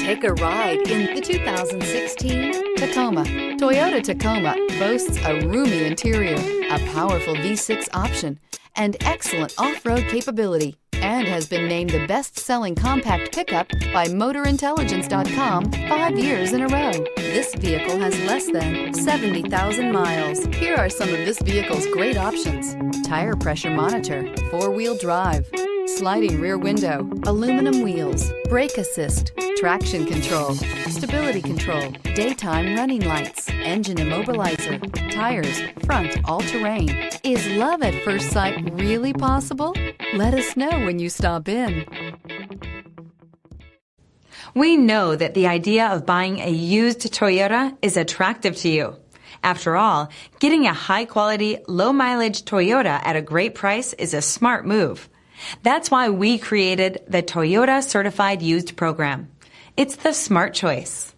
Take a ride in the 2016 Tacoma. Toyota Tacoma boasts a roomy interior, a powerful V6 option, and excellent off-road capability, and has been named the best-selling compact pickup by MotorIntelligence.com 5 years in a row. This vehicle has less than 70,000 miles. Here are some of this vehicle's great options: tire pressure monitor, four-wheel drive, sliding rear window, aluminum wheels, brake assist, traction control, stability control, daytime running lights, engine immobilizer, tires, front all-terrain. Is love at first sight really possible? Let us know when you stop in. We know that the idea of buying a used Toyota is attractive to you. After all, getting a high-quality, low-mileage Toyota at a great price is a smart move. That's why we created the Toyota Certified Used Program. It's the smart choice.